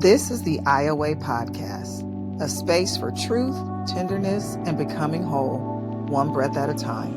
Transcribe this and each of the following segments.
This is the IOA Podcast, a space for truth, tenderness, and becoming whole, one breath at a time.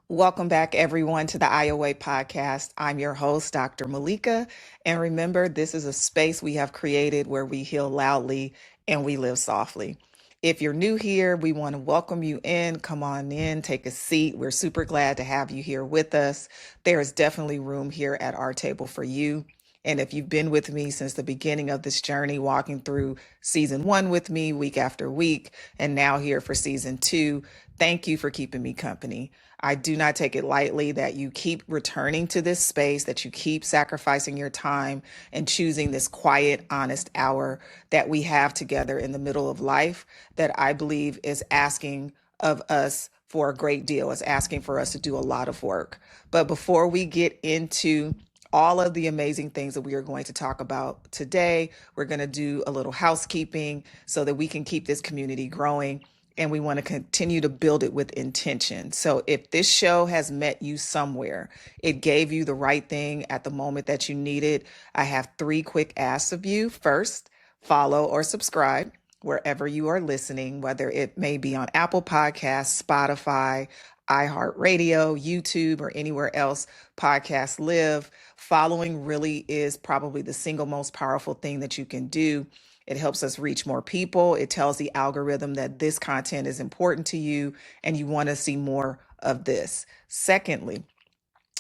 Welcome back, everyone, to the IOA Podcast. I'm your host, Dr. Malika. And remember, this is a space we have created where we heal loudly and we live softly. If you're new here, we want to welcome you in. Come on in, take a seat. We're super glad to have you here with us. There is definitely room here at our table for you. And if you've been with me since the beginning of this journey, walking through season 1 with me week after week, and now here for season 2, thank you for keeping me company. I do not take it lightly that you keep returning to this space, that you keep sacrificing your time and choosing this quiet, honest hour that we have together in the middle of life that I believe is asking of us for a great deal. It's asking for us to do a lot of work. But before we get into all of the amazing things that we are going to talk about today, we're going to do a little housekeeping so that we can keep this community growing. And we want to continue to build it with intention. So if this show has met you somewhere, it gave you the right thing at the moment that you need it, I have 3 quick asks of you. First, follow or subscribe wherever you are listening, whether it may be on Apple Podcasts, Spotify, iHeartRadio, YouTube, or anywhere else podcasts live. Following really is probably the single most powerful thing that you can do. It helps us reach more people. It tells the algorithm that this content is important to you and you want to see more of this. Secondly,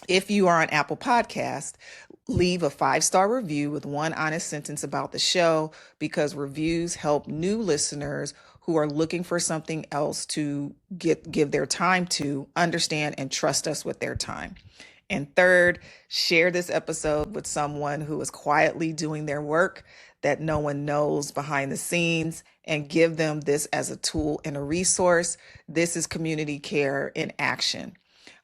if you are on Apple Podcast, leave a 5-star review with one honest sentence about the show, because reviews help new listeners who are looking for something else to give their time to understand and trust us with their time. And third, share this episode with someone who is quietly doing their work that no one knows behind the scenes, and give them this as a tool and a resource. This is community care in action.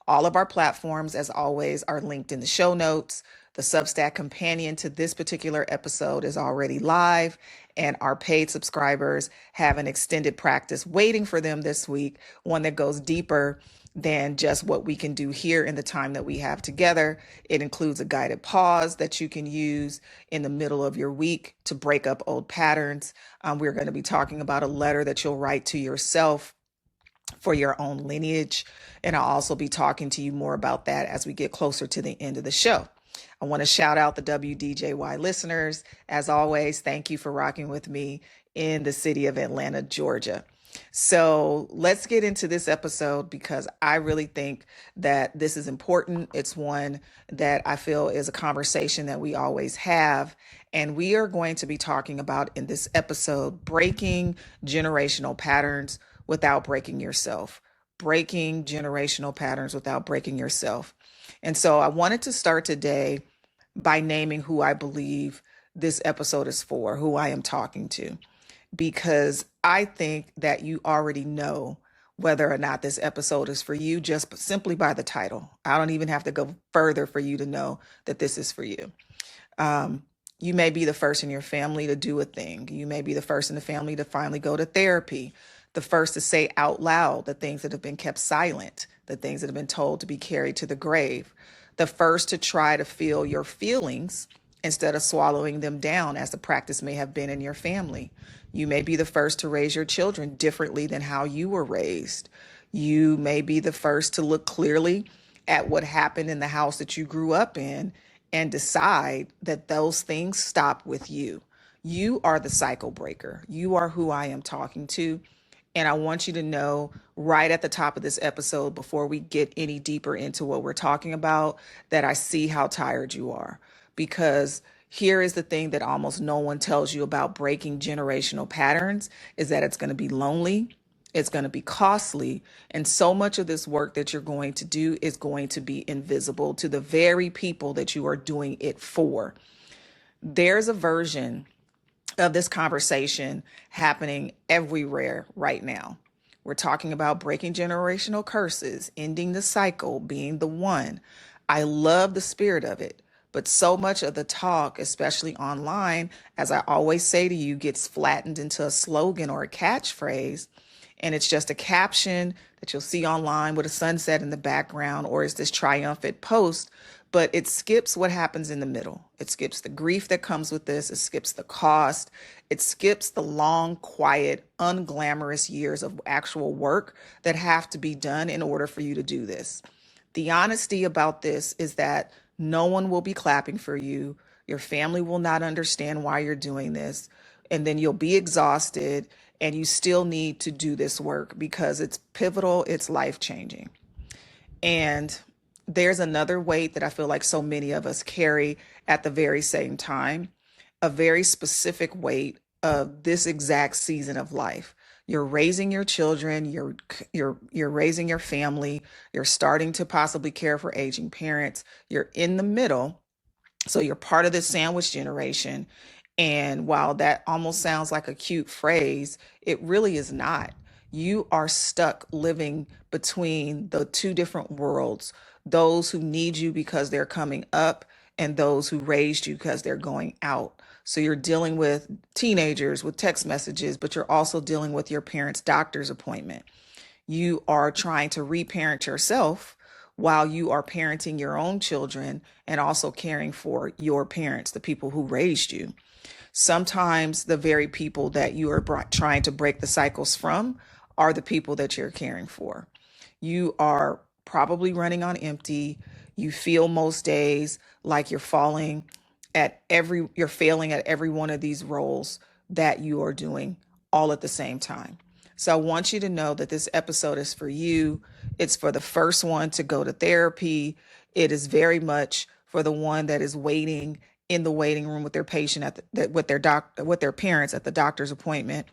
All of our platforms, as always, are linked in the show notes. The Substack companion to this particular episode is already live, and our paid subscribers have an extended practice waiting for them this week, one that goes deeper than just what we can do here in the time that we have together. It includes a guided pause that you can use in the middle of your week to break up old patterns. We're going to be talking about a letter that you'll write to yourself for your own lineage. And I'll also be talking to you more about that as we get closer to the end of the show. I want to shout out the WDJY listeners. As always, thank you for rocking with me in the city of Atlanta, Georgia. So let's get into this episode, because I really think that this is important. It's one that I feel is a conversation that we always have. And we are going to be talking about in this episode, breaking generational patterns without breaking yourself. Breaking generational patterns without breaking yourself. And so I wanted to start today by naming who I believe this episode is for, who I am talking to, because I think that you already know whether or not this episode is for you just simply by the title. I don't even have to go further for you to know that this is for you. You may be the first in your family to do a thing. You may be the first in the family to finally go to therapy, the first to say out loud the things that have been kept silent, the things that have been told to be carried to the grave, the first to try to feel your feelings instead of swallowing them down, as the practice may have been in your family. You may be the first to raise your children differently than how you were raised. You may be the first to look clearly at what happened in the house that you grew up in and decide that those things stop with you. You are the cycle breaker. You are who I am talking to. And I want you to know right at the top of this episode, before we get any deeper into what we're talking about, that I see how tired you are. Because here is the thing that almost no one tells you about breaking generational patterns, is that it's going to be lonely, it's going to be costly, and so much of this work that you're going to do is going to be invisible to the very people that you are doing it for. There's a version of this conversation happening everywhere right now. We're talking about breaking generational curses, ending the cycle, being the one. I love the spirit of it. But so much of the talk, especially online, as I always say to you, gets flattened into a slogan or a catchphrase. And it's just a caption that you'll see online with a sunset in the background, or is this triumphant post, but it skips what happens in the middle. It skips the grief that comes with this. It skips the cost. It skips the long, quiet, unglamorous years of actual work that have to be done in order for you to do this. The honesty about this is that no one will be clapping for you. Your family will not understand why you're doing this. And then you'll be exhausted, and you still need to do this work because it's pivotal, it's life changing. And there's another weight that I feel like so many of us carry at the very same time, a very specific weight of this exact season of life. You're raising your children, you're raising your family, you're starting to possibly care for aging parents. You're in the middle, so you're part of the sandwich generation. And while that almost sounds like a cute phrase, it really is not. You are stuck living between the two different worlds, those who need you because they're coming up and those who raised you because they're going out. So you're dealing with teenagers with text messages, but you're also dealing with your parents' doctor's appointment. You are trying to reparent yourself while you are parenting your own children and also caring for your parents, the people who raised you. Sometimes the very people that you are trying to break the cycles from are the people that you're caring for. You are probably running on empty. You feel most days like you're failing at every one of these roles that you are doing all at the same time. So I want you to know that this episode is for you. It's for the first one to go to therapy. It is very much for the one that is waiting in the waiting room with their patient with their parents at the doctor's appointment.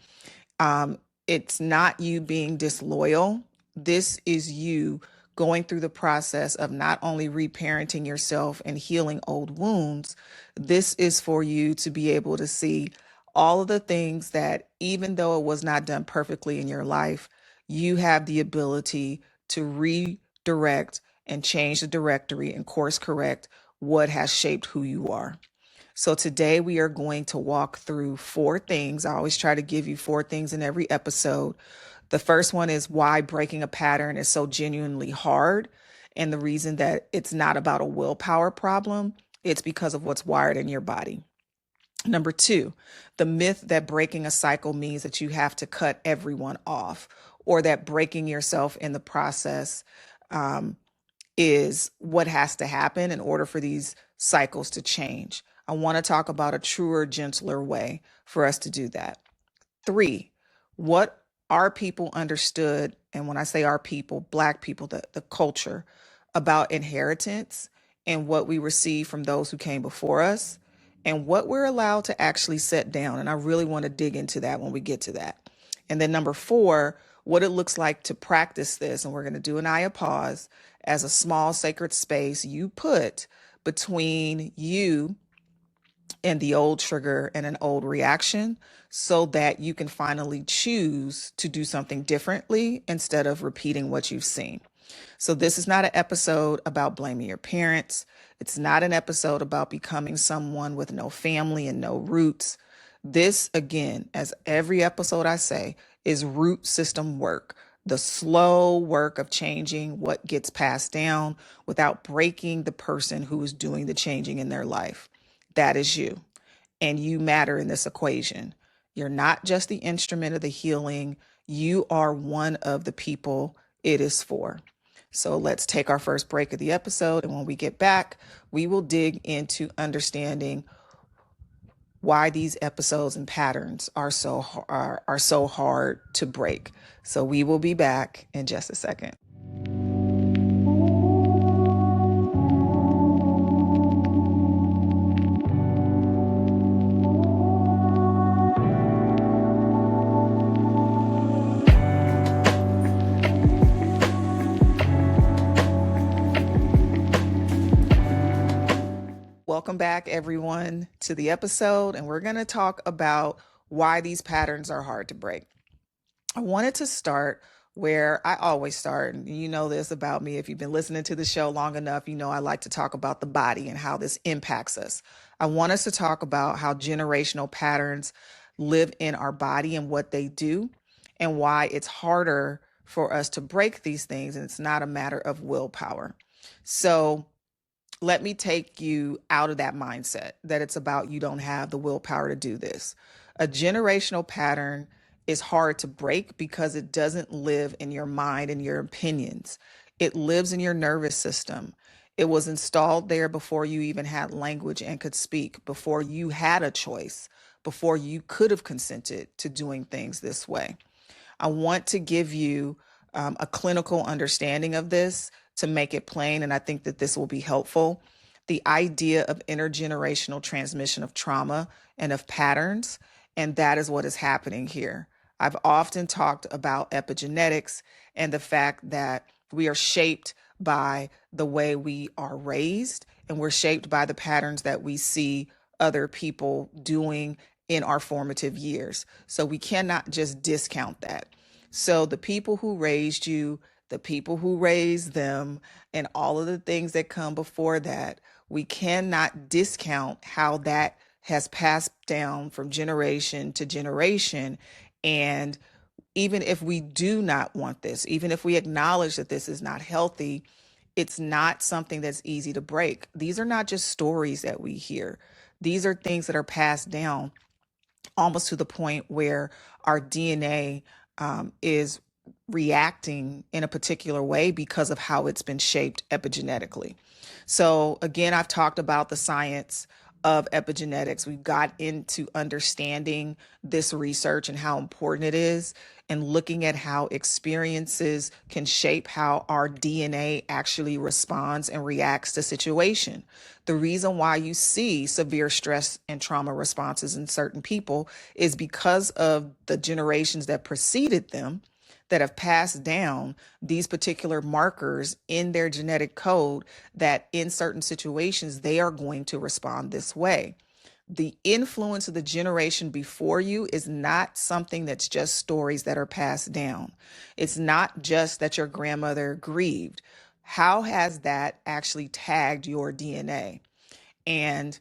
It's not you being disloyal. This is you going through the process of not only reparenting yourself and healing old wounds. This is for you to be able to see all of the things that, even though it was not done perfectly in your life, you have the ability to redirect and change the directory and course correct what has shaped who you are. So today we are going to walk through 4 things. I always try to give you 4 things in every episode. The first one is why breaking a pattern is so genuinely hard. And the reason that it's not about a willpower problem, it's because of what's wired in your body. Number 2, the myth that breaking a cycle means that you have to cut everyone off, or that breaking yourself in the process is what has to happen in order for these cycles to change. I want to talk about a truer, gentler way for us to do that. 3, what our people understood, and when I say our people, Black people, the culture, about inheritance and what we receive from those who came before us, and what we're allowed to actually set down. And I really want to dig into that when we get to that. And then number 4, what it looks like to practice this. And we're going to do an Aya pause as a small sacred space you put between you and the old trigger and an old reaction, so that you can finally choose to do something differently instead of repeating what you've seen. So this is not an episode about blaming your parents. It's not an episode about becoming someone with no family and no roots. This, again, as every episode I say, is root system work. The slow work of changing what gets passed down without breaking the person who is doing the changing in their life. That is you. And you matter in this equation. You're not just the instrument of the healing. You are one of the people it is for. So let's take our first break of the episode. And when we get back, we will dig into understanding why these episodes and patterns are so hard to break. So we will be back in just a second. Welcome back, everyone, to the episode, and we're going to talk about why these patterns are hard to break. I wanted to start where I always start, and you know this about me. If you've been listening to the show long enough, you know I like to talk about the body and how this impacts us. I want us to talk about how generational patterns live in our body and what they do, and why it's harder for us to break these things, and it's not a matter of willpower. So let me take you out of that mindset that it's about you don't have the willpower to do this. A generational pattern is hard to break because it doesn't live in your mind and your opinions. It lives in your nervous system. It was installed there before you even had language and could speak, before you had a choice, before you could have consented to doing things this way. I want to give you a clinical understanding of this to make it plain, and I think that this will be helpful. The idea of intergenerational transmission of trauma and of patterns, and that is what is happening here. I've often talked about epigenetics and the fact that we are shaped by the way we are raised, and we're shaped by the patterns that we see other people doing in our formative years. So we cannot just discount that. So the people who raised you, the people who raised them, and all of the things that come before that, we cannot discount how that has passed down from generation to generation. And even if we do not want this, even if we acknowledge that this is not healthy, it's not something that's easy to break. These are not just stories that we hear. These are things that are passed down almost to the point where our DNA is reacting in a particular way because of how it's been shaped epigenetically. So again, I've talked about the science of epigenetics. We've got into understanding this research and how important it is, and looking at how experiences can shape how our DNA actually responds and reacts to situation. The reason why you see severe stress and trauma responses in certain people is because of the generations that preceded them that have passed down these particular markers in their genetic code, that in certain situations, they are going to respond this way. The influence of the generation before you is not something that's just stories that are passed down. It's not just that your grandmother grieved. How has that actually tagged your DNA? And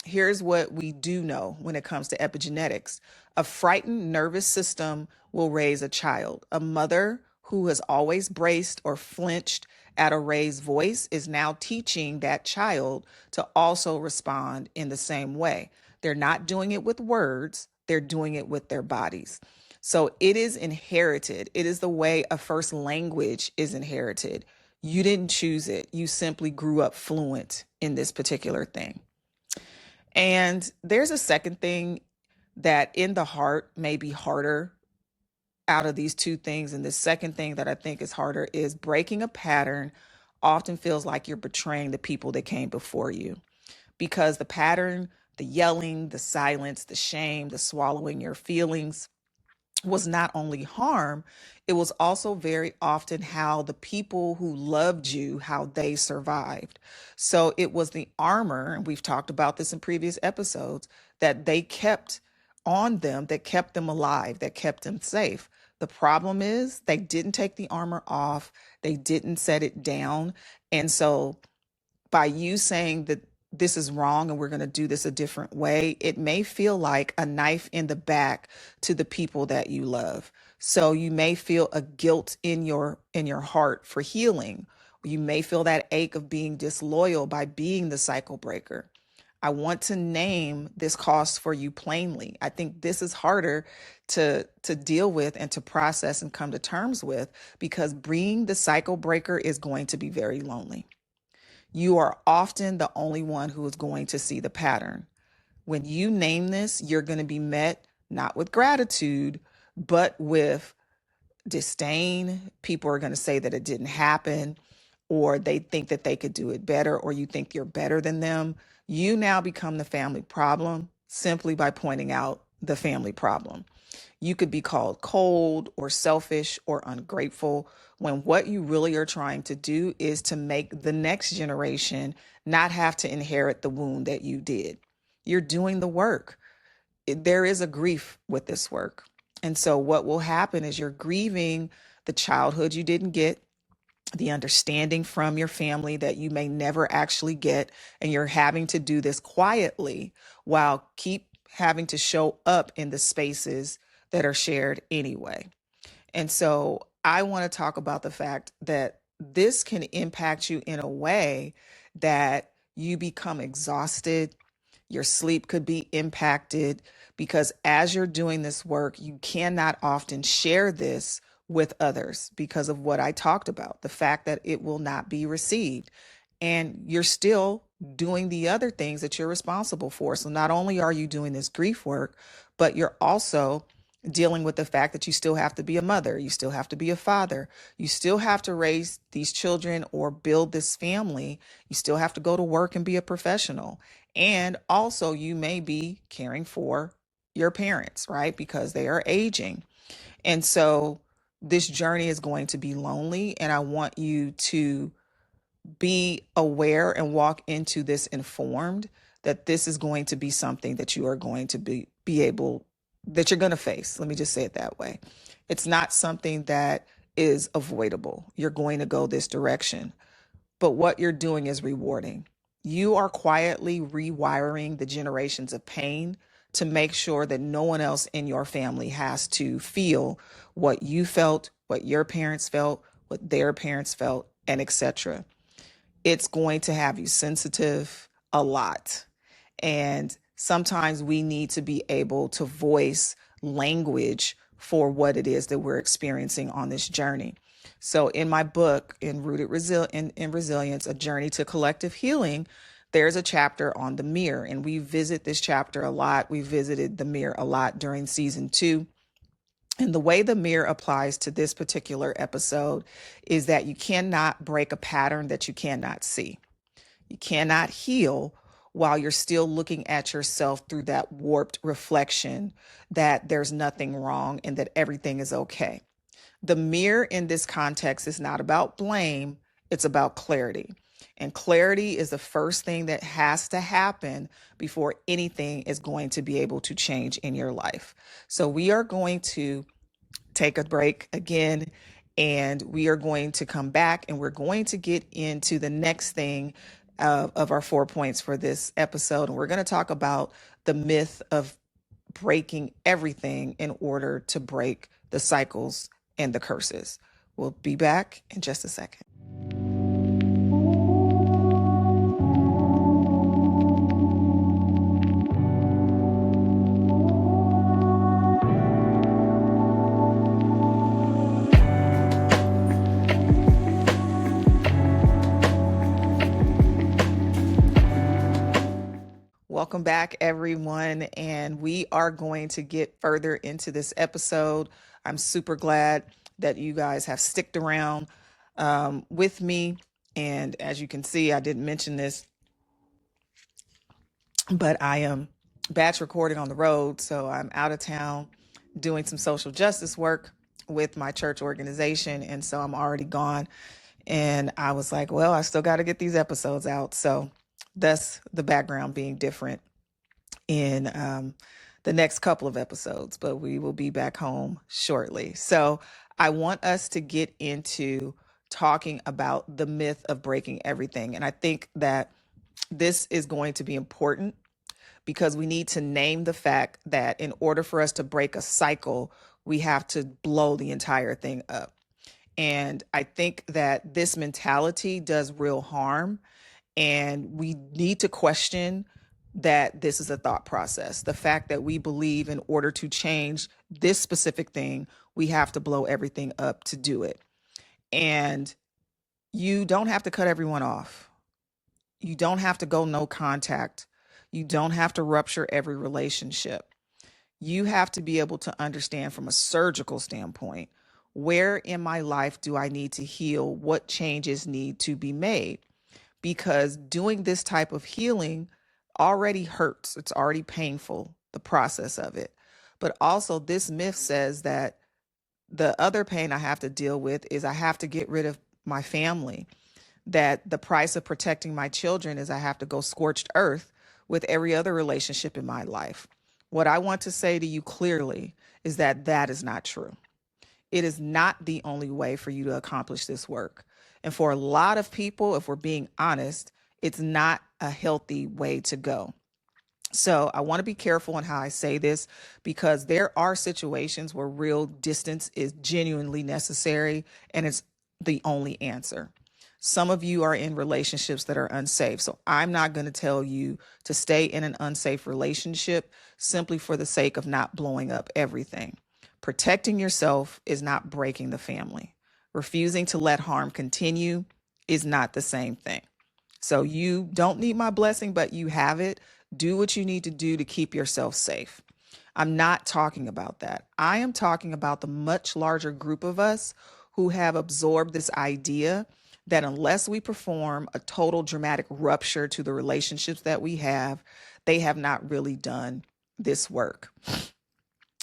here's what we do know when it comes to epigenetics. A frightened nervous system will raise a child. A mother who has always braced or flinched at a raised voice is now teaching that child to also respond in the same way. They're not doing it with words, they're doing it with their bodies. So it is inherited. It is the way a first language is inherited. You didn't choose it. You simply grew up fluent in this particular thing. And there's a second thing that in the heart may be harder out of these two things. And the second thing that I think is harder is breaking a pattern often feels like you're betraying the people that came before you, because the pattern, the yelling, the silence, the shame, the swallowing your feelings, was not only harm, it was also very often how the people who loved you, how they survived. So it was the armor, and we've talked about this in previous episodes, that they kept on them, that kept them alive, that kept them safe. The problem is they didn't take the armor off, they didn't set it down. And so by you saying that this is wrong and we're going to do this a different way, it may feel like a knife in the back to the people that you love. So you may feel a guilt in your heart for healing. You may feel that ache of being disloyal by being the cycle breaker. I want to name this cost for you plainly. I think this is harder to deal with and to process and come to terms with, because being the cycle breaker is going to be very lonely. You are often the only one who is going to see the pattern. When you name this, you're going to be met not with gratitude, but with disdain. People are going to say that it didn't happen, or they think that they could do it better, or you think you're better than them. You now become the family problem simply by pointing out the family problem. You could be called cold or selfish or ungrateful, when what you really are trying to do is to make the next generation not have to inherit the wound that you did. You're doing the work. There is a grief with this work. And so what will happen is you're grieving the childhood you didn't get, the understanding from your family that you may never actually get, and you're having to do this quietly while keep having to show up in the spaces that are shared anyway. And so I want to talk about the fact that this can impact you in a way that you become exhausted. Your sleep could be impacted because as you're doing this work, you cannot often share this with others because of what I talked about, the fact that it will not be received. And you're still doing the other things that you're responsible for. So not only are you doing this grief work, but you're also dealing with the fact that you still have to be a mother, you still have to be a father, you still have to raise these children or build this family, you still have to go to work and be a professional. And also, you may be caring for your parents, right? Because they are aging. And so, this journey is going to be lonely. And I want you to be aware and walk into this informed that this is going to be something that you are going to be able, that you're going to face. Let me just say it that way. It's not something that is avoidable. You're going to go this direction, but what you're doing is rewarding. You are quietly rewiring the generations of pain to make sure that no one else in your family has to feel what you felt, what your parents felt, what their parents felt, and etc. It's going to have you sensitive a lot. And sometimes we need to be able to voice language for what it is that we're experiencing on this journey. So in my book, in Resilience, A Journey to Collective Healing, there's a chapter on the mirror. And we visit this chapter a lot. We visited the mirror a lot during season 2. And the way the mirror applies to this particular episode is that you cannot break a pattern that you cannot see. You cannot heal while you're still looking at yourself through that warped reflection that there's nothing wrong and that everything is okay. The mirror in this context is not about blame, it's about clarity. And clarity is the first thing that has to happen before anything is going to be able to change in your life. So we are going to take a break again, and we are going to come back and we're going to get into the next thing of our 4 points for this episode. And we're going to talk about the myth of breaking everything in order to break the cycles and the curses. We'll be back in just a second. Welcome back, everyone. And we are going to get further into this episode. I'm super glad that you guys have sticked around with me. And as you can see, I didn't mention this, but I am batch recording on the road. So I'm out of town doing some social justice work with my church organization. And so I'm already gone. And I was like, well, I still got to get these episodes out. So that's the background being different in the next couple of episodes, but we will be back home shortly. So I want us to get into talking about the myth of breaking everything. And I think that this is going to be important because we need to name the fact that in order for us to break a cycle, we have to blow the entire thing up. And I think that this mentality does real harm. And we need to question that this is a thought process. The fact that we believe in order to change this specific thing, we have to blow everything up to do it. And you don't have to cut everyone off. You don't have to go no contact. You don't have to rupture every relationship. You have to be able to understand from a surgical standpoint, where in my life do I need to heal? What changes need to be made? Because doing this type of healing already hurts. It's already painful, the process of it. But also, this myth says that the other pain I have to deal with is I have to get rid of my family, that the price of protecting my children is I have to go scorched earth with every other relationship in my life. What I want to say to you clearly is that that is not true. It is not the only way for you to accomplish this work. And for a lot of people, if we're being honest, it's not a healthy way to go. So I want to be careful in how I say this because there are situations where real distance is genuinely necessary and it's the only answer. Some of you are in relationships that are unsafe. So I'm not going to tell you to stay in an unsafe relationship simply for the sake of not blowing up everything. Protecting yourself is not breaking the family. Refusing to let harm continue is not the same thing. So you don't need my blessing, but you have it. Do what you need to do to keep yourself safe. I'm not talking about that. I am talking about the much larger group of us who have absorbed this idea that unless we perform a total dramatic rupture to the relationships that we have, they have not really done this work.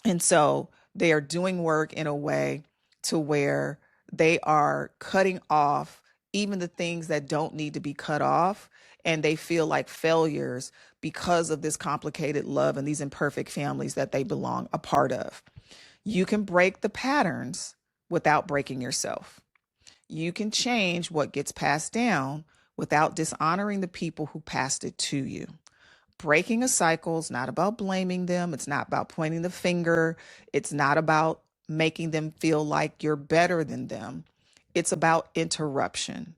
And so they are doing work in a way to where they are cutting off even the things that don't need to be cut off. And they feel like failures because of this complicated love and these imperfect families that they belong a part of. You can break the patterns without breaking yourself. You can change what gets passed down without dishonoring the people who passed it to you. Breaking a cycle is not about blaming them. It's not about pointing the finger. It's not about making them feel like you're better than them. It's about interruption.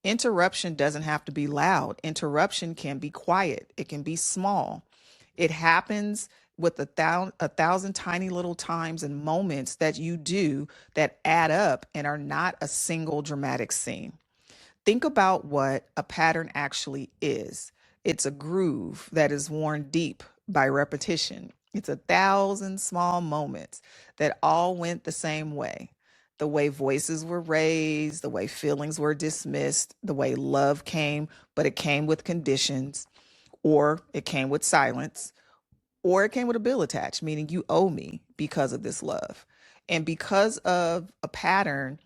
Interruption doesn't have to be loud. Interruption can be quiet. It can be small. It happens with a thousand tiny little times and moments that you do that add up and are not a single dramatic scene. Think about what a pattern actually is. It's a groove that is worn deep by repetition. It's a thousand small moments that all went the same way. The way voices were raised, the way feelings were dismissed, the way love came, but it came with conditions, or it came with silence, or it came with a bill attached, meaning you owe me because of this love. And because of a pattern,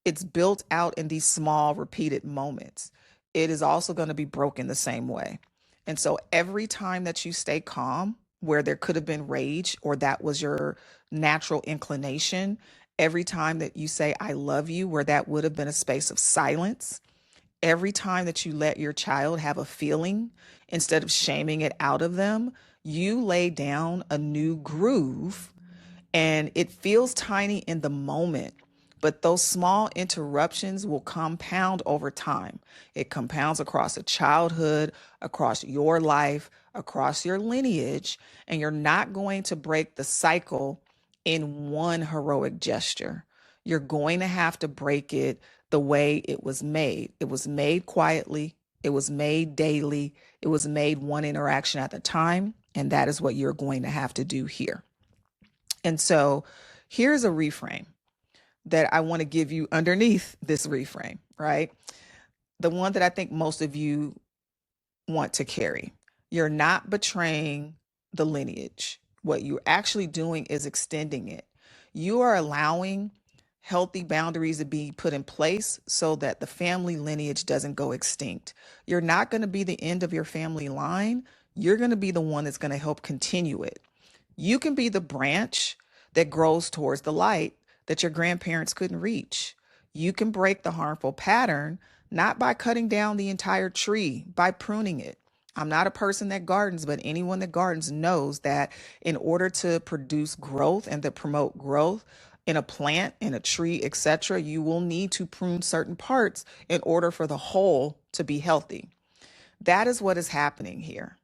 it's built out in these small repeated moments. It is also going to be broken the same way. And so every time that you stay calm, where there could have been rage or that was your natural inclination, every time that you say, I love you, where that would have been a space of silence, every time that you let your child have a feeling instead of shaming it out of them, you lay down a new groove and it feels tiny in the moment, but those small interruptions will compound over time. It compounds across a childhood, across your life, across your lineage, and you're not going to break the cycle in one heroic gesture. You're going to have to break it the way it was made. It was made quietly, it was made daily, it was made one interaction at a time, and that is what you're going to have to do here. And so here's a reframe that I want to give you underneath this reframe, right? The one that I think most of you want to carry. You're not betraying the lineage. What you're actually doing is extending it. You are allowing healthy boundaries to be put in place so that the family lineage doesn't go extinct. You're not going to be the end of your family line. You're going to be the one that's going to help continue it. You can be the branch that grows towards the light that your grandparents couldn't reach. You can break the harmful pattern not by cutting down the entire tree, by pruning it. I'm not a person that gardens, but anyone that gardens knows that in order to produce growth and to promote growth in a plant, in a tree, etc., you will need to prune certain parts in order for the whole to be healthy. That is what is happening here.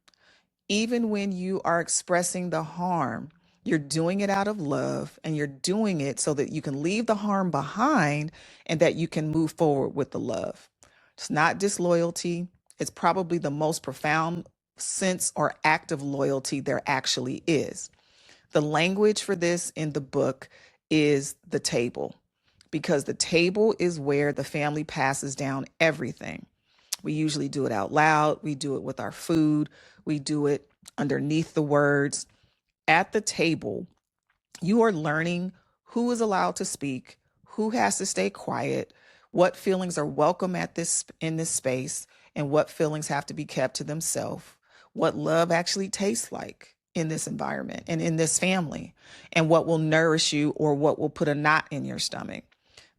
Even when you are expressing the harm, you're doing it out of love and you're doing it so that you can leave the harm behind and that you can move forward with the love. It's not disloyalty. It's probably the most profound sense or act of loyalty there actually is. The language for this in the book is the table, because the table is where the family passes down everything. We usually do it out loud. We do it with our food. We do it underneath the words. At the table, you are learning who is allowed to speak, who has to stay quiet, what feelings are welcome at this in this space, and what feelings have to be kept to themselves, what love actually tastes like in this environment and in this family, and what will nourish you or what will put a knot in your stomach.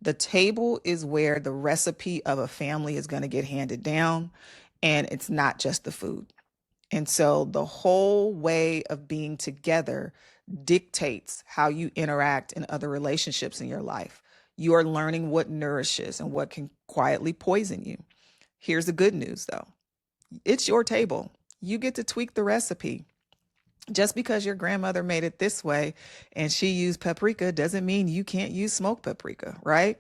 The table is where the recipe of a family is going to get handed down, and it's not just the food. And so the whole way of being together dictates how you interact in other relationships in your life. You are learning what nourishes and what can quietly poison you. Here's the good news though. It's your table. You get to tweak the recipe. Just because your grandmother made it this way and she used paprika doesn't mean you can't use smoked paprika, right?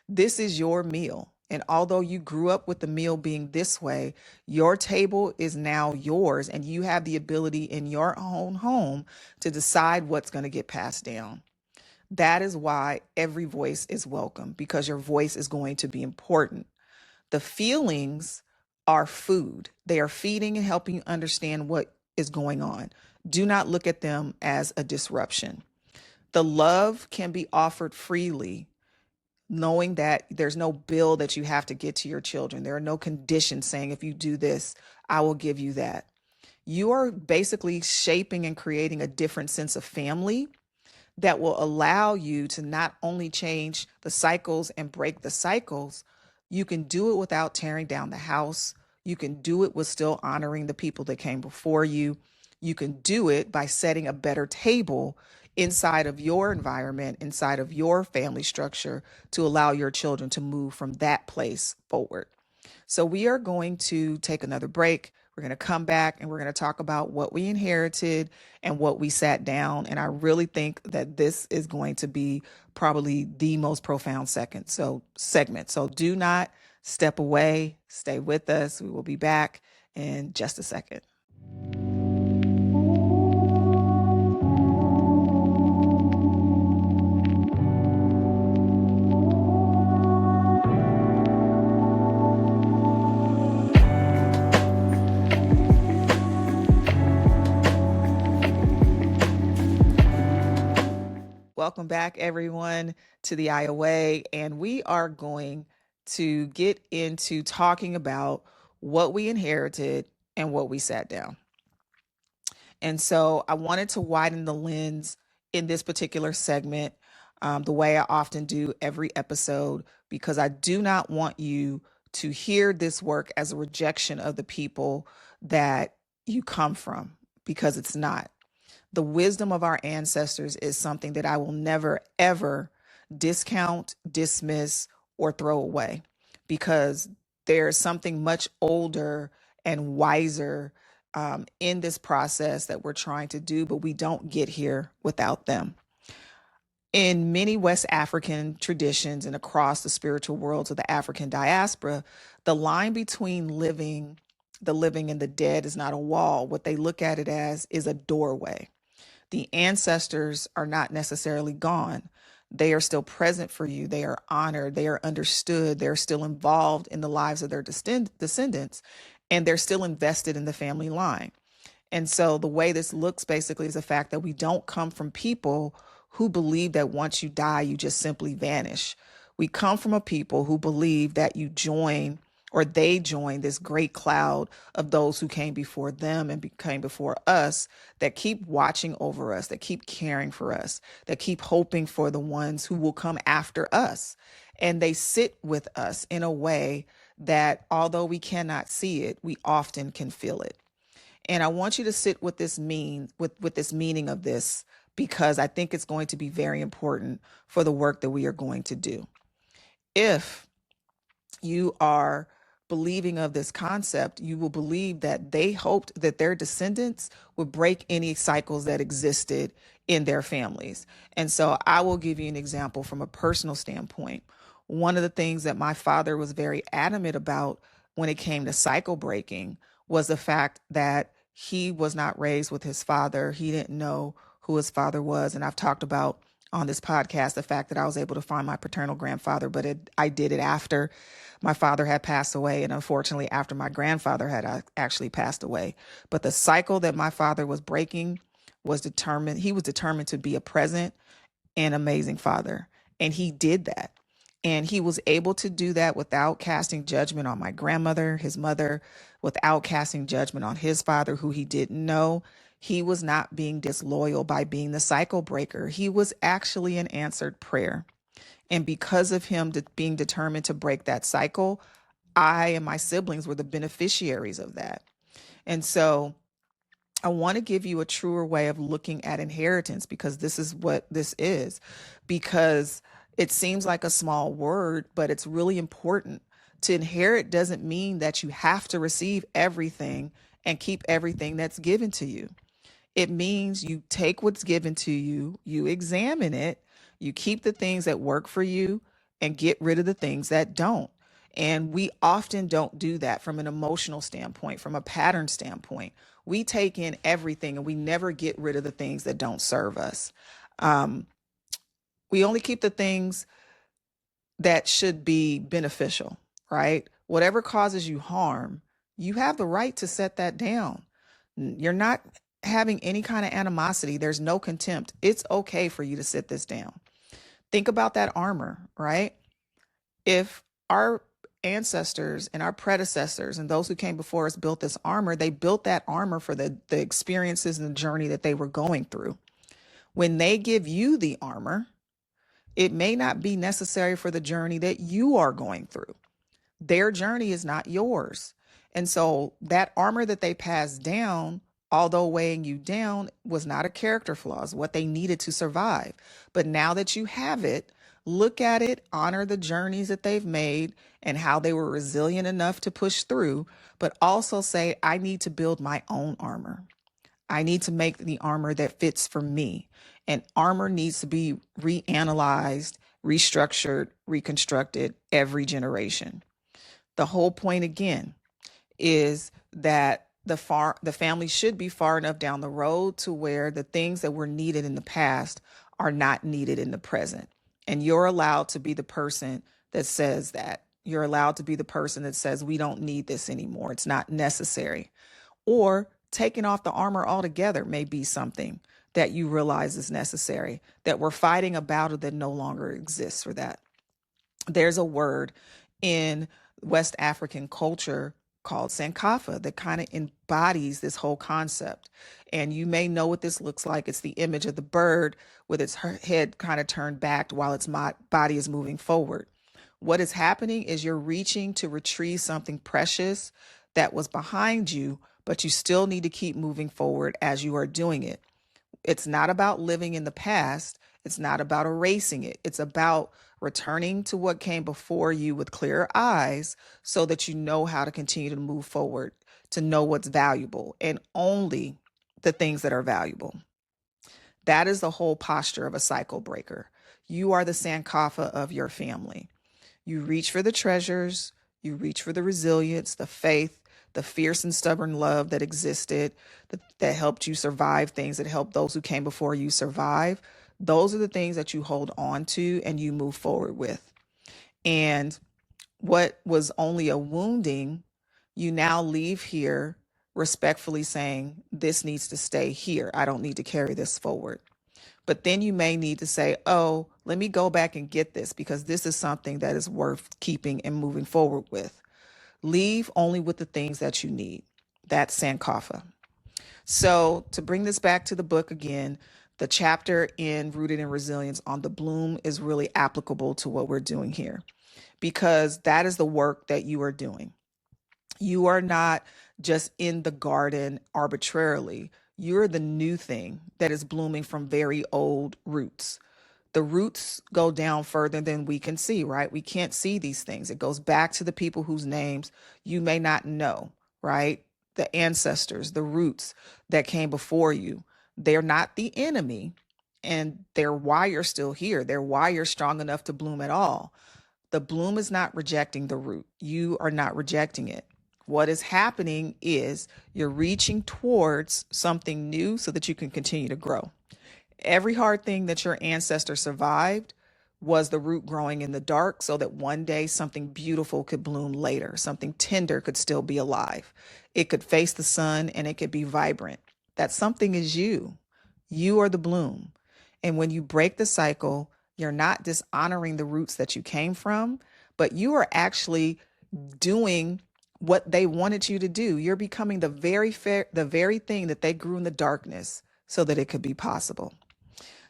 This is your meal. And although you grew up with the meal being this way, your table is now yours, and you have the ability in your own home to decide what's going to get passed down. That is why every voice is welcome, because your voice is going to be important. The feelings are food. They are feeding and helping you understand what is going on. Do not look at them as a disruption. The love can be offered freely, knowing that there's no bill that you have to get to your children. There are no conditions saying, if you do this, I will give you that. You are basically shaping and creating a different sense of family that will allow you to not only change the cycles and break the cycles, you can do it without tearing down the house. You can do it with still honoring the people that came before you. You can do it by setting a better table inside of your environment, inside of your family structure, to allow your children to move from that place forward. So we are going to take another break. We're going to come back and we're going to talk about what we inherited and what we sat down. And I really think that this is going to be probably the most profound segment. So do not step away. Stay with us. We will be back in just a second. Welcome back, everyone, to the IOA. And we are going to get into talking about what we inherited and what we sat down. And so I wanted to widen the lens in this particular segment, the way I often do every episode, because I do not want you to hear this work as a rejection of the people that you come from, because it's not. The wisdom of our ancestors is something that I will never, ever discount, dismiss, or throw away, because there's something much older and wiser in this process that we're trying to do, but we don't get here without them. In many West African traditions and across the spiritual worlds of the African diaspora, the line between the living and the dead is not a wall. What they look at it as is a doorway. The ancestors are not necessarily gone. They are still present for you. They are honored. They are understood. They're still involved in the lives of their descendants, and they're still invested in the family line. And so the way this looks basically is the fact that we don't come from people who believe that once you die, you just simply vanish. We come from a people who believe that you join, or they join, this great cloud of those who came before them and came before us, that keep watching over us, that keep caring for us, that keep hoping for the ones who will come after us. And they sit with us in a way that, although we cannot see it, we often can feel it. And I want you to sit with this with this meaning of this, because I think it's going to be very important for the work that we are going to do. If you are believing of this concept, you will believe that they hoped that their descendants would break any cycles that existed in their families. And so I will give you an example from a personal standpoint. One of the things that my father was very adamant about when it came to cycle breaking was the fact that he was not raised with his father. He didn't know who his father was. And I've talked about on this podcast the fact that I was able to find my paternal grandfather, but I did it after my father had passed away, and unfortunately after my grandfather had actually passed away. But the cycle that my father was breaking was determined. He was determined to be a present and amazing father, and he did that. And he was able to do that without casting judgment on my grandmother, his mother, without casting judgment on his father, who he didn't know. He was not being disloyal by being the cycle breaker. He was actually an answered prayer. And because of him being determined to break that cycle, I and my siblings were the beneficiaries of that. And so I want to give you a truer way of looking at inheritance, because this is what this is. Because it seems like a small word, but it's really important. To inherit doesn't mean that you have to receive everything and keep everything that's given to you. It means you take what's given to you, you examine it, you keep the things that work for you, and get rid of the things that don't. And we often don't do that from an emotional standpoint, from a pattern standpoint. We take in everything and we never get rid of the things that don't serve us. Um, we only keep the things that should be beneficial, right? Whatever causes you harm, you have the right to set that down. You're not having any kind of animosity. There's no contempt. It's okay for you to sit this down. Think about that armor, right? If our ancestors and our predecessors and those who came before us built this armor, they built that armor for the experiences and the journey that they were going through. When they give you the armor, it may not be necessary for the journey that you are going through. Their journey is not yours. And so that armor that they passed down, although weighing you down, was not a character flaw, it's what they needed to survive. But now that you have it, look at it, honor the journeys that they've made and how they were resilient enough to push through, but also say, I need to build my own armor. I need to make the armor that fits for me. And armor needs to be reanalyzed, restructured, reconstructed every generation. The whole point again is that the family should be far enough down the road to where the things that were needed in the past are not needed in the present. And you're allowed to be the person that says that. You're allowed to be the person that says, we don't need this anymore. It's not necessary. Or taking off the armor altogether may be something that you realize is necessary, that we're fighting a battle that no longer exists for that. There's a word in West African culture called Sankofa that kind of embodies this whole concept. And you may know what this looks like. It's the image of the bird with its head kind of turned back while its body is moving forward. What is happening is you're reaching to retrieve something precious that was behind you, but you still need to keep moving forward as you are doing it. It's not about living in the past. It's not about erasing it. It's about returning to what came before you with clearer eyes so that you know how to continue to move forward, to know what's valuable and only the things that are valuable. That is the whole posture of a cycle breaker. You are the Sankofa of your family. You reach for the treasures, you reach for the resilience, the faith, the fierce and stubborn love that existed, that helped you survive things, that helped those who came before you survive. Those are the things that you hold on to and you move forward with. And what was only a wounding, you now leave here respectfully saying, this needs to stay here. I don't need to carry this forward. But then you may need to say, oh, let me go back and get this because this is something that is worth keeping and moving forward with. Leave only with the things that you need. That's Sankofa. So to bring this back to the book again, the chapter in Rooted in Resilience on the bloom is really applicable to what we're doing here, because that is the work that you are doing. You are not just in the garden arbitrarily. You're the new thing that is blooming from very old roots. The roots go down further than we can see, right? We can't see these things. It goes back to the people whose names you may not know, right? The ancestors, the roots that came before you. They're not the enemy, and they're why you're still here. They're why you're strong enough to bloom at all. The bloom is not rejecting the root. You are not rejecting it. What is happening is you're reaching towards something new so that you can continue to grow. Every hard thing that your ancestor survived was the root growing in the dark so that one day something beautiful could bloom later. Something tender could still be alive. It could face the sun and it could be vibrant. That something is you. You are the bloom. And when you break the cycle, you're not dishonoring the roots that you came from, but you are actually doing what they wanted you to do. You're becoming the very thing that they grew in the darkness so that it could be possible.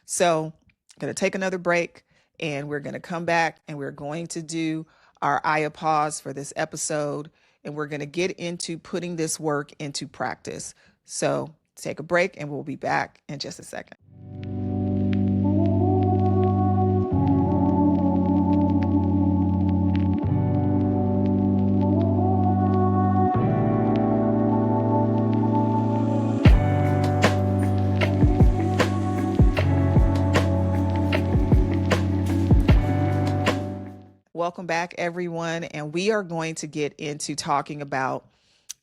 So I'm going to take another break and we're going to come back and we're going to do our Aya pause for this episode. And we're going to get into putting this work into practice. So take a break and we'll be back in just a second. Welcome back, everyone. And we are going to get into talking about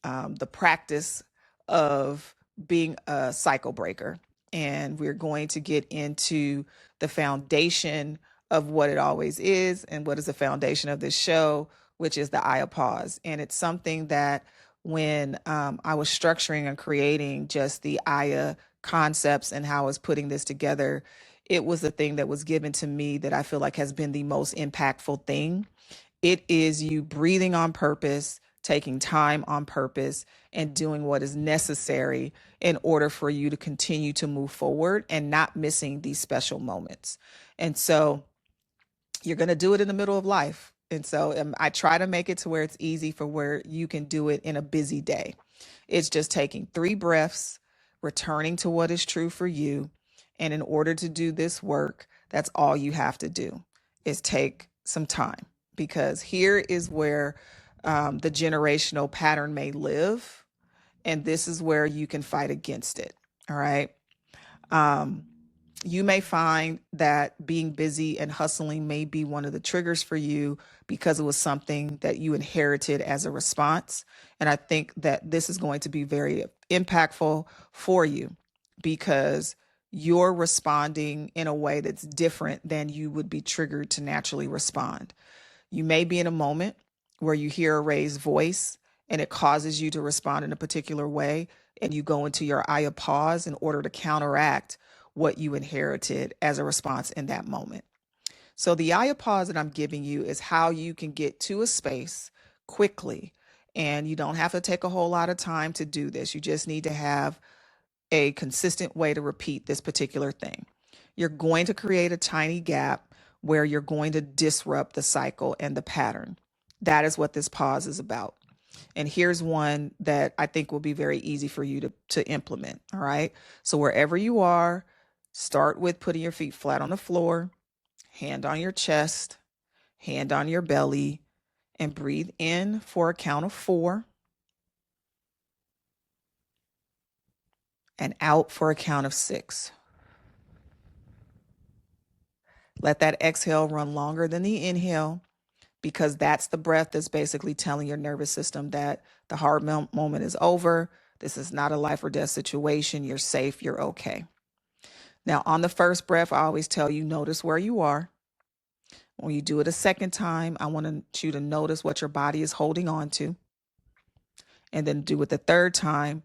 the practice of being a cycle breaker. And we're going to get into the foundation of what it always is and what is the foundation of this show, which is the Aya pause. And it's something that when I was structuring and creating just the Aya concepts and how I was putting this together, it was the thing that was given to me that I feel like has been the most impactful thing. It is you breathing on purpose, taking time on purpose, and doing what is necessary in order for you to continue to move forward and not missing these special moments. And so you're going to do it in the middle of life. And so I try to make it to where it's easy for where you can do it in a busy day. It's just taking 3 breaths, returning to what is true for you. And in order to do this work, that's all you have to do is take some time, because here is where the generational pattern may live. And this is where you can fight against it. All right. You may find that being busy and hustling may be one of the triggers for you because it was something that you inherited as a response. And I think that this is going to be very impactful for you because you're responding in a way that's different than you would be triggered to naturally respond. You may be in a moment where you hear a raised voice and it causes you to respond in a particular way, and you go into your Aya pause in order to counteract what you inherited as a response in that moment. So the Aya pause that I'm giving you is how you can get to a space quickly, and you don't have to take a whole lot of time to do this. You just need to have a consistent way to repeat this particular thing. You're going to create a tiny gap where you're going to disrupt the cycle and the pattern. That is what this pause is about. And here's one that I think will be very easy for you to implement. All right. So wherever you are, start with putting your feet flat on the floor, hand on your chest, hand on your belly, and breathe in for a count of 4 and out for a count of 6. Let that exhale run longer than the inhale, because that's the breath that's basically telling your nervous system that the hard moment is over. This is not a life or death situation. You're safe. You're okay. Now, on the first breath, I always tell you, notice where you are. When you do it a second time, I want you to notice what your body is holding on to. And then do it the third time.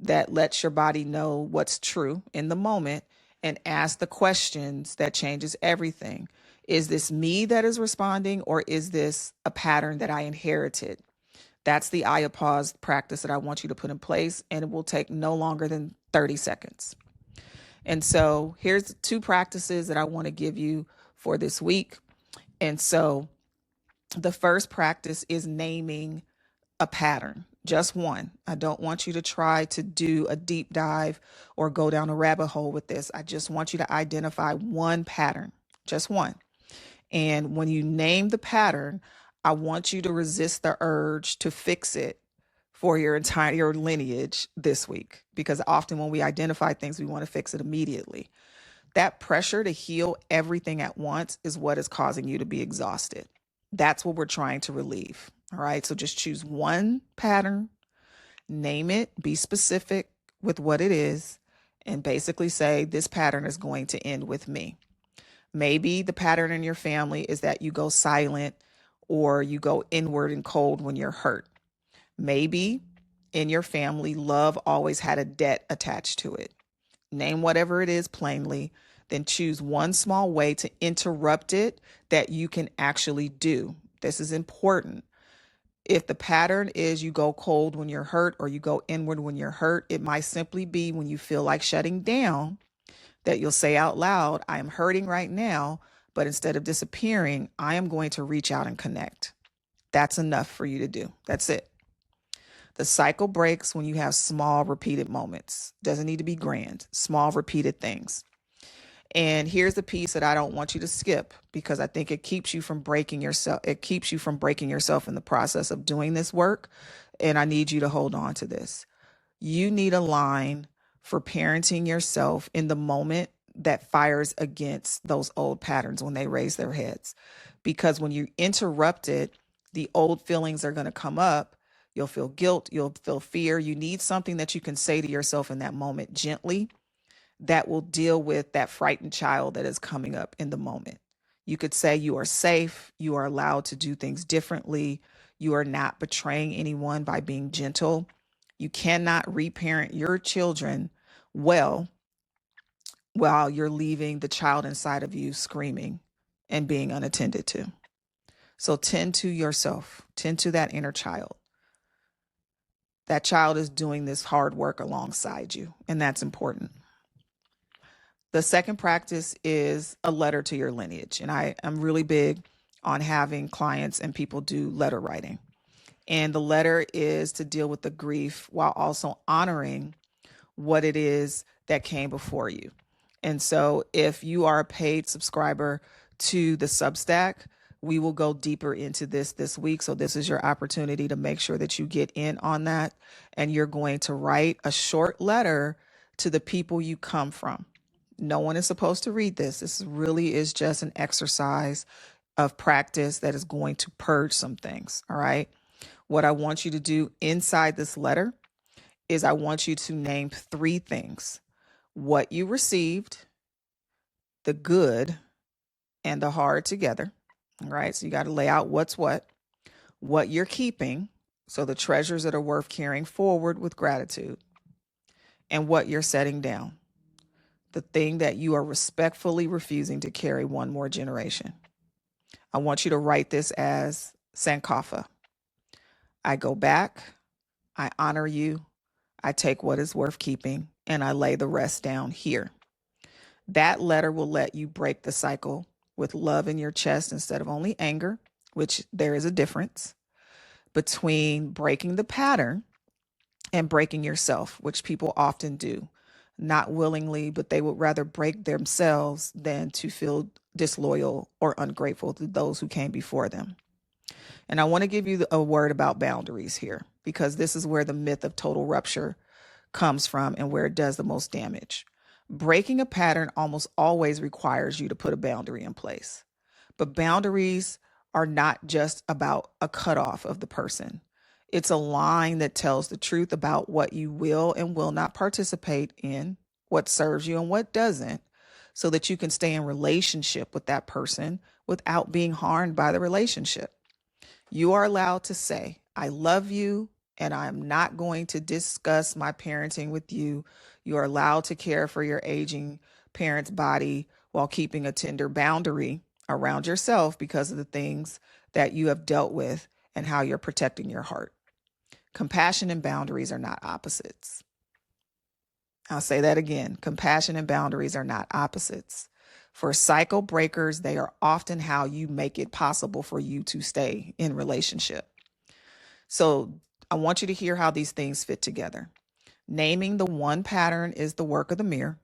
That lets your body know what's true in the moment, and ask the questions that changes everything. Is this me that is responding, or is this a pattern that I inherited? That's the Aya pause practice that I want you to put in place, and it will take no longer than 30 seconds. And so here's 2 practices that I want to give you for this week. And so the first practice is naming a pattern, just one. I don't want you to try to do a deep dive or go down a rabbit hole with this. I just want you to identify one pattern, just one. And when you name the pattern, I want you to resist the urge to fix it for your entire lineage this week, because often when we identify things, we want to fix it immediately. That pressure to heal everything at once is what is causing you to be exhausted. That's what we're trying to relieve. All right. So just choose one pattern, name it, be specific with what it is, and basically say, this pattern is going to end with me. Maybe the pattern in your family is that you go silent or you go inward and cold when you're hurt. Maybe in your family, love always had a debt attached to it. Name whatever it is plainly, then choose one small way to interrupt it that you can actually do. This is important. If the pattern is you go cold when you're hurt or you go inward when you're hurt, it might simply be when you feel like shutting down that you'll say out loud, I am hurting right now, but instead of disappearing, I am going to reach out and connect. That's enough for you to do. That's it. The cycle breaks when you have small repeated moments. Doesn't need to be grand, small repeated things. And here's the piece that I don't want you to skip, because I think it keeps you from breaking yourself. It keeps you from breaking yourself in the process of doing this work. And I need you to hold on to this. You need a line for parenting yourself in the moment that fires against those old patterns when they raise their heads. Because when you interrupt it, the old feelings are going to come up. You'll feel guilt. You'll feel fear. You need something that you can say to yourself in that moment gently that will deal with that frightened child that is coming up in the moment. You could say you are safe. You are allowed to do things differently. You are not betraying anyone by being gentle. You cannot reparent your children well while you're leaving the child inside of you screaming and being unattended to. So tend to yourself, tend to that inner child. That child is doing this hard work alongside you, and that's important. The second practice is a letter to your lineage. And I am really big on having clients and people do letter writing. And the letter is to deal with the grief while also honoring what it is that came before you. And so if you are a paid subscriber to the Substack, we will go deeper into this week. So this is your opportunity to make sure that you get in on that. And you're going to write a short letter to the people you come from. No one is supposed to read this. This really is just an exercise of practice that is going to purge some things. All right. What I want you to do inside this letter is I want you to name 3 things: what you received, the good, and the hard together. All right. So you got to lay out what's what you're keeping. So the treasures that are worth carrying forward with gratitude, and what you're setting down, the thing that you are respectfully refusing to carry one more generation. I want you to write this as Sankofa. I go back, I honor you, I take what is worth keeping, and I lay the rest down here. That letter will let you break the cycle with love in your chest instead of only anger, which there is a difference between breaking the pattern and breaking yourself, which people often do, not willingly, but they would rather break themselves than to feel disloyal or ungrateful to those who came before them. And I want to give you a word about boundaries here, because this is where the myth of total rupture comes from and where it does the most damage. Breaking a pattern almost always requires you to put a boundary in place. But boundaries are not just about a cutoff of the person. It's a line that tells the truth about what you will and will not participate in, what serves you and what doesn't, so that you can stay in relationship with that person without being harmed by the relationship. You are allowed to say, I love you, and I'm not going to discuss my parenting with you. You are allowed to care for your aging parent's body while keeping a tender boundary around yourself because of the things that you have dealt with and how you're protecting your heart. Compassion and boundaries are not opposites. I'll say that again. Compassion and boundaries are not opposites. For cycle breakers, they are often how you make it possible for you to stay in relationship. So I want you to hear how these things fit together. Naming the one pattern is the work of the mirror.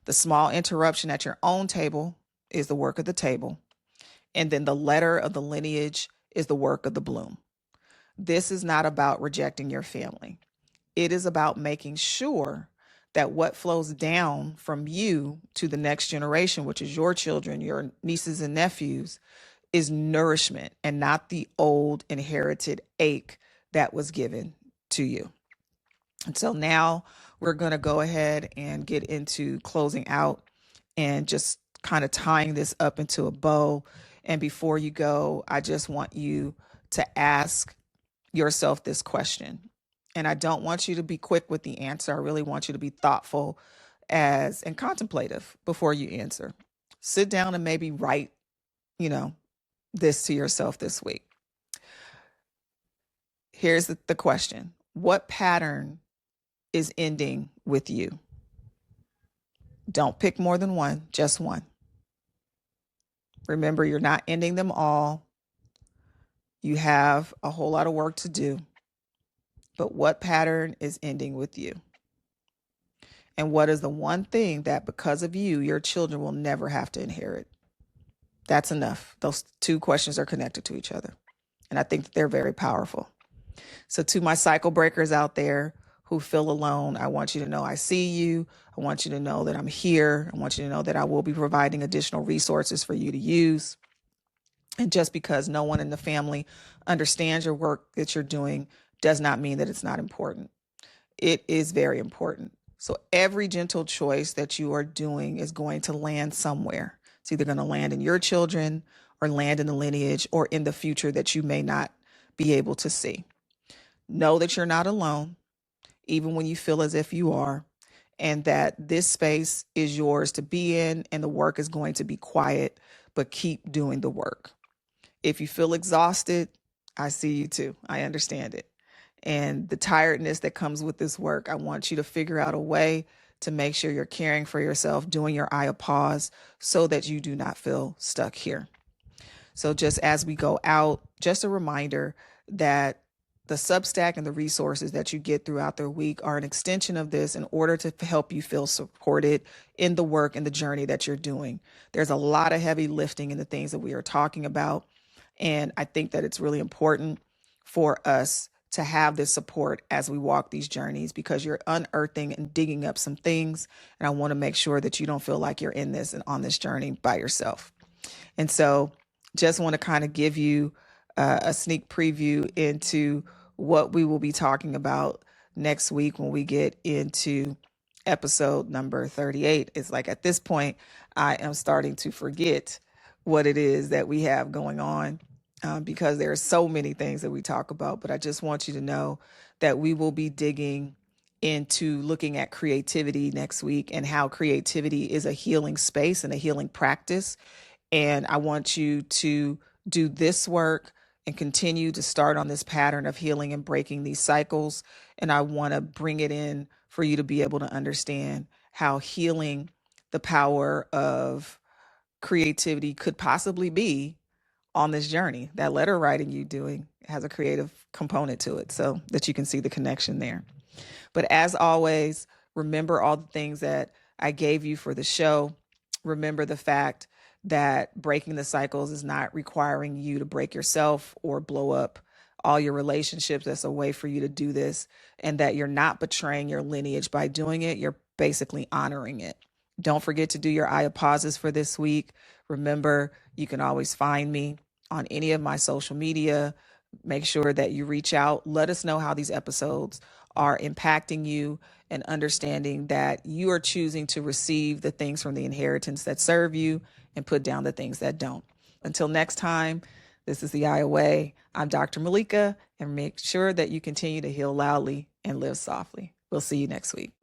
The small interruption at your own table is the work of the table. And then the letter of the lineage is the work of the bloom. This is not about rejecting your family. It is about making sure that what flows down from you to the next generation, which is your children, your nieces and nephews, is nourishment and not the old inherited ache that was given to you. And so now we're going to go ahead and get into closing out and just kind of tying this up into a bow. And before you go, I just want you to ask yourself this question. And I don't want you to be quick with the answer. I really want you to be thoughtful as and contemplative before you answer. Sit down and maybe write, this to yourself this week. Here's the question. What pattern is ending with you? Don't pick more than one, just one. Remember, you're not ending them all. You have a whole lot of work to do. but what pattern is ending with you? And what is the one thing that because of you, your children will never have to inherit? That's enough. Those two questions are connected to each other. And I think that they're very powerful. So to my cycle breakers out there who feel alone, I want you to know I see you. I want you to know that I'm here. I want you to know that I will be providing additional resources for you to use. And just because no one in the family understands your work that you're doing does not mean that it's not important. It is very important. So every gentle choice that you are doing is going to land somewhere. It's either going to land in your children or land in the lineage or in the future that you may not be able to see. Know that you're not alone, even when you feel as if you are, and that this space is yours to be in, and the work is going to be quiet, but keep doing the work. If you feel exhausted, I see you too. I understand it. And the tiredness that comes with this work, I want you to figure out a way to make sure you're caring for yourself, doing your eye of pause so that you do not feel stuck here. So just as we go out, just a reminder that the Substack and the resources that you get throughout the week are an extension of this in order to help you feel supported in the work and the journey that you're doing. There's a lot of heavy lifting in the things that we are talking about. And I think that it's really important for us to have this support as we walk these journeys because you're unearthing and digging up some things. And I want to make sure that you don't feel like you're in this and on this journey by yourself. And so just want to kind of give you a sneak preview into what we will be talking about next week when we get into episode number 38. It's like at this point, I am starting to forget what it is that we have going on because there are so many things that we talk about. But I just want you to know that we will be digging into looking at creativity next week and how creativity is a healing space and a healing practice. And I want you to do this work and continue to start on this pattern of healing and breaking these cycles. And I want to bring it in for you to be able to understand how healing the power of creativity could possibly be on this journey. That letter writing you doing has a creative component to it so that you can see the connection there. But as always, remember all the things that I gave you for the show. Remember the fact that breaking the cycles is not requiring you to break yourself or blow up all your relationships. That's a way for you to do this, and that you're not betraying your lineage by doing it. You're basically honoring it. Don't forget to do your eye of pauses for this week. Remember, you can always find me on any of my social media. Make sure that you reach out. Let us know how these episodes are impacting you and understanding that you are choosing to receive the things from the inheritance that serve you and put down the things that don't. Until next time, this is the IOA. I'm Dr. Malika, and make sure that you continue to heal loudly and live softly. We'll see you next week.